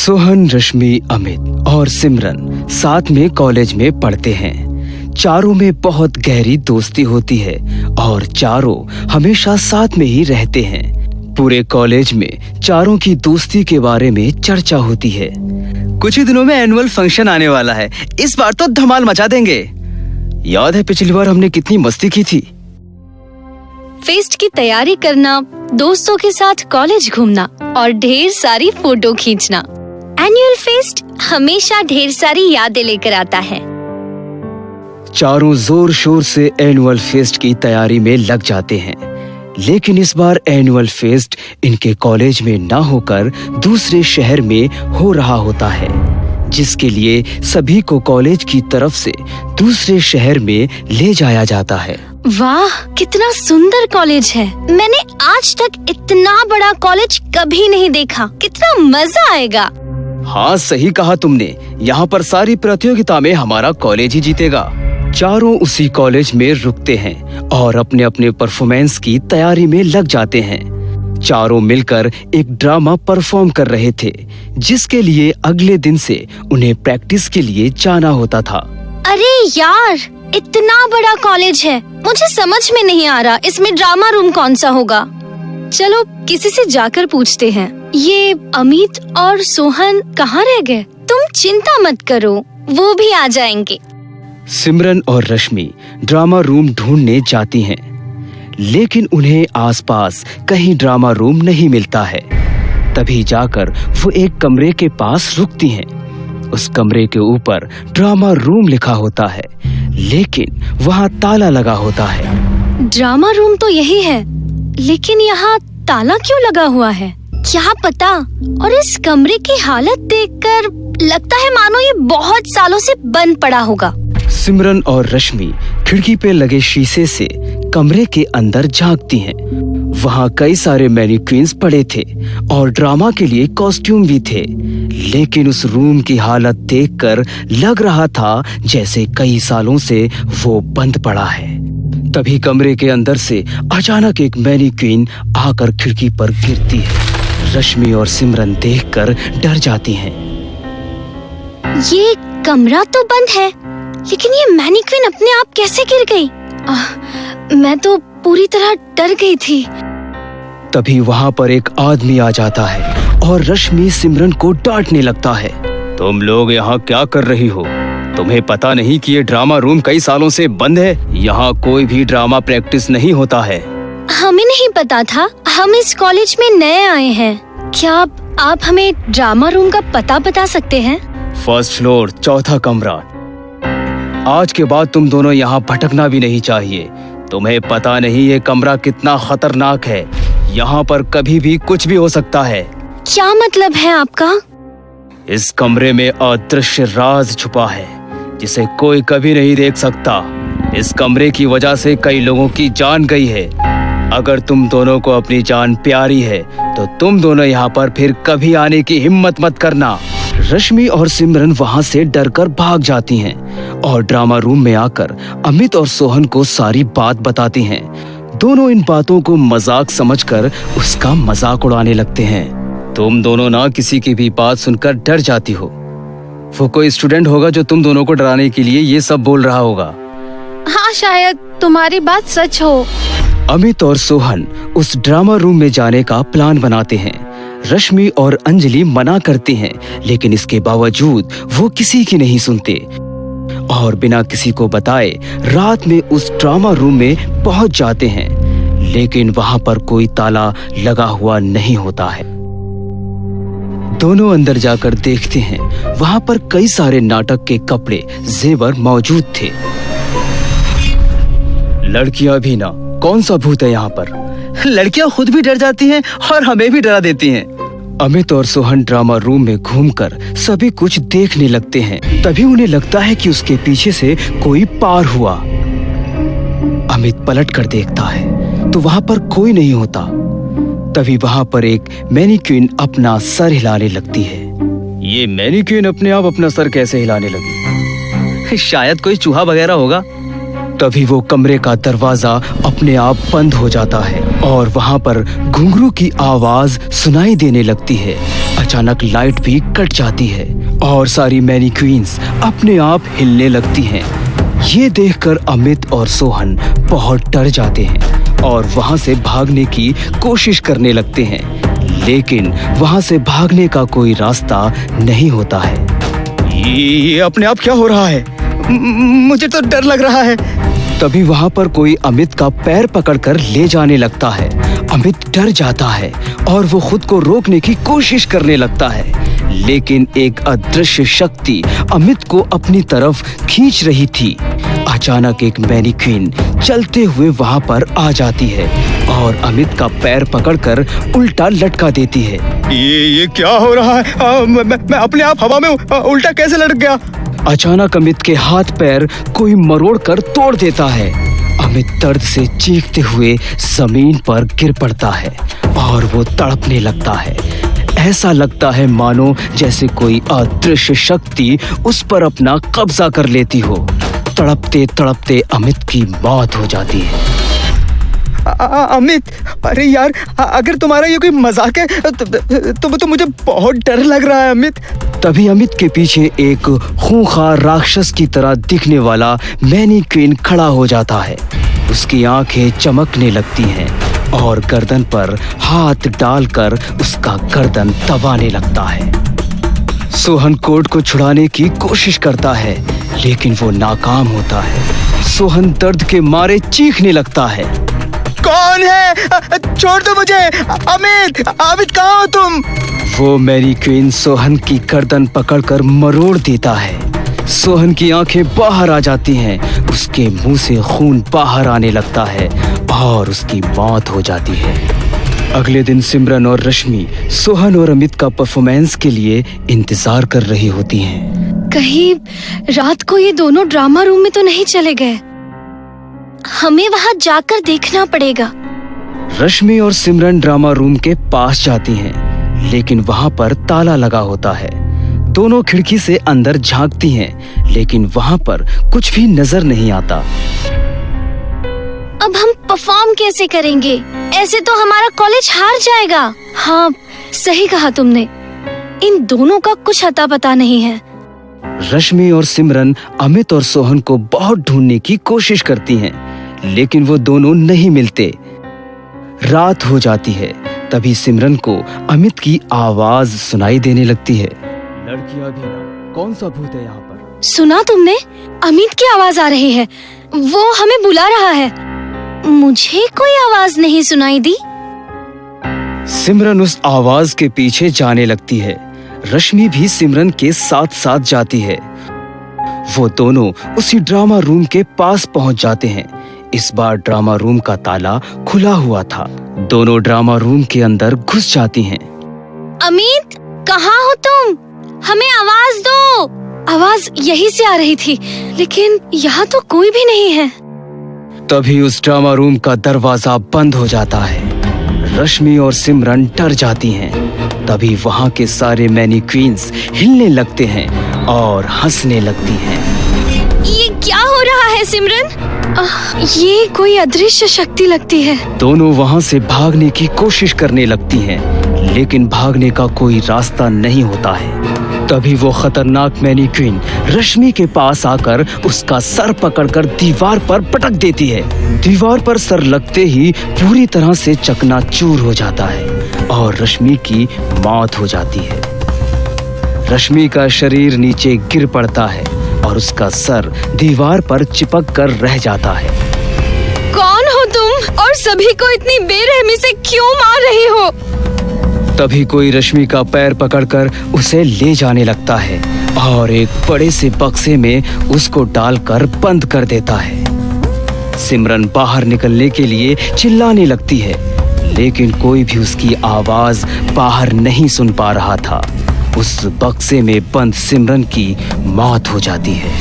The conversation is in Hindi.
सोहन, रश्मि, अमित और सिमरन साथ में कॉलेज में पढ़ते हैं। चारों में बहुत गहरी दोस्ती होती है और चारों हमेशा साथ में ही रहते हैं। पूरे कॉलेज में चारों की दोस्ती के बारे में चर्चा होती है। कुछ ही दिनों में एनुअल फंक्शन आने वाला है, इस बार तो धमाल मचा देंगे। याद है पिछली बार हमने कितनी मस्ती की थी। फेस्ट की तैयारी करना, दोस्तों के साथ कॉलेज घूमना और ढेर सारी फोटो खींचना। एनुअल फेस्ट हमेशा ढेर सारी यादें लेकर आता है। चारों जोर शोर से एनुअल फेस्ट की तैयारी में लग जाते हैं, लेकिन इस बार एनुअल फेस्ट इनके कॉलेज में ना होकर दूसरे शहर में हो रहा होता है, जिसके लिए सभी को कॉलेज की तरफ से दूसरे शहर में ले जाया जाता है। वाह, कितना सुंदर कॉलेज है। मैंने आज तक इतना बड़ा कॉलेज कभी नहीं देखा। कितना मजा आएगा। हाँ, सही कहा तुमने। यहाँ पर सारी प्रतियोगिता में हमारा कॉलेज ही जीतेगा। चारों उसी कॉलेज में रुकते हैं और अपने अपने परफॉर्मेंस की तैयारी में लग जाते हैं। चारों मिलकर एक ड्रामा परफॉर्म कर रहे थे, जिसके लिए अगले दिन से उन्हें प्रैक्टिस के लिए जाना होता था। अरे यार, इतना बड़ा कॉलेज है, मुझे समझ में नहीं आ रहा इसमें ड्रामा रूम कौन सा होगा। चलो किसी से जाकर पूछते हैं। ये अमित और सोहन कहाँ रह गए? तुम चिंता मत करो, वो भी आ जाएंगे। सिमरन और रश्मि ड्रामा रूम ढूंढने जाती हैं, लेकिन उन्हें आसपास कहीं ड्रामा रूम नहीं मिलता है। तभी जाकर वो एक कमरे के पास रुकती हैं। उस कमरे के ऊपर ड्रामा रूम लिखा होता है, लेकिन वहाँ ताला लगा होता है। ड्रामा रूम तो यही है, लेकिन यहाँ ताला क्यों लगा हुआ है? क्या पता। और इस कमरे की हालत देखकर लगता है मानो ये बहुत सालों से बंद पड़ा होगा। सिमरन और रश्मि खिड़की पे लगे शीशे से कमरे के अंदर झांकती हैं। वहाँ कई सारे मैनिक्विन्स पड़े थे और ड्रामा के लिए कॉस्ट्यूम भी थे, लेकिन उस रूम की हालत देखकर लग रहा था जैसे कई सालों से वो बंद पड़ा है। तभी कमरे के अंदर से अचानक एक मैनिक्विन आकर खिड़की पर गिरती है। रश्मि और सिमरन देखकर डर जाती हैं। ये कमरा तो बंद है, लेकिन ये मैनिक्विन अपने आप कैसे गिर गई? मैं तो पूरी तरह डर गई थी। तभी वहाँ पर एक आदमी आ जाता है और रश्मि सिमरन को डांटने लगता है। तुम लोग यहाँ क्या कर रही हो? तुम्हें पता नहीं कि ये ड्रामा रूम कई सालों से बंद है? यहाँ कोई भी ड्रामा प्रैक्टिस नहीं होता है। हमें नहीं पता था, हम इस कॉलेज में नए आए हैं। क्या आप हमें ड्रामा रूम का पता बता सकते हैं? फर्स्ट फ्लोर, चौथा कमरा। आज के बाद तुम दोनों यहाँ भटकना भी नहीं चाहिए। तुम्हें पता नहीं ये कमरा कितना खतरनाक है। यहाँ पर कभी भी कुछ भी हो सकता है। क्या मतलब है आपका? इस कमरे में अदृश्य राज छुपा है, जिसे कोई कभी नहीं देख सकता। इस कमरे की वजह से कई लोगों की जान गई है। अगर तुम दोनों को अपनी जान प्यारी है तो तुम दोनों यहाँ पर फिर कभी आने की हिम्मत मत करना। रश्मि और सिमरन वहाँ से डरकर भाग जाती हैं और ड्रामा रूम में आकर अमित और सोहन को सारी बात बताती हैं। दोनों इन बातों को मजाक समझकर उसका मजाक उड़ाने लगते हैं। तुम दोनों ना किसी की भी बात सुनकर डर जाती हो। वो कोई स्टूडेंट होगा जो तुम दोनों को डराने के लिए ये सब बोल रहा होगा। हाँ, शायद तुम्हारी बात सच हो। अमित और सोहन उस ड्रामा रूम में जाने का प्लान बनाते हैं। रश्मि और अंजलि मना करती हैं, लेकिन इसके बावजूद वो किसी की नहीं सुनते और बिना किसी को बताए रात में उस ड्रामा रूम में पहुंच जाते हैं, लेकिन वहां पर कोई ताला लगा हुआ नहीं होता है। दोनों अंदर जाकर देखते हैं, वहां पर कई सारे नाटक के कपड़े, जेवर मौजूद थे। लड़कियां भी ना, कौन सा भूत है यहाँ पर? लड़कियां खुद भी डर जाती हैं और हमें भी डरा देती हैं। अमित और सोहन ड्रामा रूम में घूमकर सभी कुछ देखने लगते हैं। तभी उन्हें लगता है कि उसके पीछे से कोई पार हुआ। अमित पलट कर देखता है तो वहाँ पर कोई नहीं होता। तभी वहाँ पर एक मैनिक्विन अपना सर हिलाने लगती है। ये मैनिक्विन अपने आप अपना सर कैसे हिलाने लगी? शायद कोई चूहा वगैरह होगा। तभी वो कमरे का दरवाजा अपने आप बंद हो जाता है और वहां पर घुंघरू की आवाज सुनाई देने लगती है। अचानक लाइट भी कट जाती है और सारी मैनीक्वींस अपने आप हिलने लगती हैं। ये देखकर अमित और सोहन बहुत डर जाते हैं और वहां से भागने की कोशिश करने लगते हैं, लेकिन वहां से भागने का कोई रास्ता नहीं होता है। ये अपने आप क्या हो रहा है? मुझे तो डर लग रहा है। तभी वहां पर कोई अमित का पैर पकड़कर ले जाने लगता है। अमित डर जाता है और वो खुद को रोकने की कोशिश करने लगता है, लेकिन एक अदृश्य शक्ति अमित को अपनी तरफ खींच रही थी। अचानक एक मैनीक्वीन चलते हुए वहां पर आ जाती है और अमित का पैर पकड़कर उल्टा लटका देती है। ये क्या हो रहा है? मैं अपने आप हवा में उल्टा कैसे लटक गया? अचानक अमित के हाथ पैर कोई मरोड़ कर तोड़ देता है। अमित दर्द से चीखते हुए जमीन पर गिर पड़ता है और वो तड़पने लगता है। ऐसा लगता है मानो जैसे कोई अदृश्य शक्ति उस पर अपना कब्जा कर लेती हो। तड़पते तड़पते अमित की मौत हो जाती है। अमित, अरे यार, अगर तुम्हारा ये कोई मजाक है तो मुझे बहुत डर लग रहा है अमित। तभी अमित के पीछे एक खूंखार राक्षस की तरह दिखने वाला मैनीक्वीन खड़ा हो जाता है। उसकी आंखें चमकने लगती हैं और गर्दन पर हाथ डालकर उसका गर्दन दबाने लगता है। सोहन कोट को छुड़ाने की कोशिश करता है, लेकिन वो नाकाम होता है। सोहन दर्द के मारे चीखने लगता है। कौन है? छोड़ दो मुझे। अमित, अमित कहाँ हो तुम? वो मैनीक्वीन सोहन की गर्दन पकड़कर मरोड़ देता है। सोहन की आंखें बाहर आ जाती हैं, उसके मुंह से खून बाहर आने लगता है और उसकी मौत हो जाती है। अगले दिन सिमरन और रश्मि सोहन और अमित का परफॉर्मेंस के लिए इंतजार कर रही होती हैं। कहीं रात को ये दोनों ड्रामा रूम में तो नहीं चले गए? हमें वहां जाकर देखना पड़ेगा। रश्मि और सिमरन ड्रामा रूम के पास जाती हैं, लेकिन वहां पर ताला लगा होता है। दोनों खिड़की से अंदर झांकती हैं, लेकिन वहां पर कुछ भी नजर नहीं आता। अब हम परफॉर्म कैसे करेंगे? ऐसे तो हमारा कॉलेज हार जाएगा। हाँ, सही कहा तुमने। इन दोनों का कुछ अता पता नहीं है। रश्मि और सिमरन अमित और सोहन को बहुत ढूंढने की कोशिश करती हैं, लेकिन वो दोनों नहीं मिलते। रात हो जाती है। तभी सिमरन को अमित की आवाज सुनाई देने लगती है। लड़कियां भी ना, कौन सा भूत है यहाँ पर? सुना तुमने? अमित की आवाज आ रही है। वो हमें बुला रहा है। मुझे कोई आवाज नहीं सुनाई दी। सिमरन उस आवाज के पीछे जाने लगती है। रश्मि भी सिमरन के साथ साथ जाती है। वो दोनों उसी ड्रामा रूम के पास पहुंच जाते हैं। इस बार ड्रामा रूम का ताला खुला हुआ था। दोनों ड्रामा रूम के अंदर घुस जाती हैं। अमित, कहाँ हो तुम? हमें आवाज दो। आवाज यहीं से आ रही थी, लेकिन यहाँ तो कोई भी नहीं है। तभी उस ड्रामा रूम का दरवाजा बंद हो जाता है। रश्मि और सिमरन डर जाती हैं। तभी वहाँ के सारे मैनीक्वींस हिलने लगते हैं और हंसने लगती हैं। ये क्या हो रहा है सिमरन? ये कोई अदृश्य शक्ति लगती है। दोनों वहाँ से भागने की कोशिश करने लगती हैं, लेकिन भागने का कोई रास्ता नहीं होता है। तभी वो खतरनाक मैनीक्वीन रश्मि के पास आकर उसका सर पकड़कर दीवार पर पटक देती है। दीवार पर सर लगते ही पूरी तरह से चकनाचूर हो जाता है और रश्मि की मौत हो जाती है। रश्मि का शरीर नीचे गिर पड़ता है और उसका सर दीवार पर चिपक कर रह जाता है। कौन हो तुम और सभी को इतनी बेरहमी से क्यों मार रही हो? तभी कोई रश्मि का पैर पकड़कर उसे ले जाने लगता है और एक बड़े से बक्से में उसको डालकर बंद कर देता है। सिमरन बाहर निकलने के लिए चिल्लाने लगती है, लेकिन कोई भी उसकी आवाज बाहर नहीं सुन पा रहा था। उस बक्से में बंद सिमरन की मौत हो जाती है।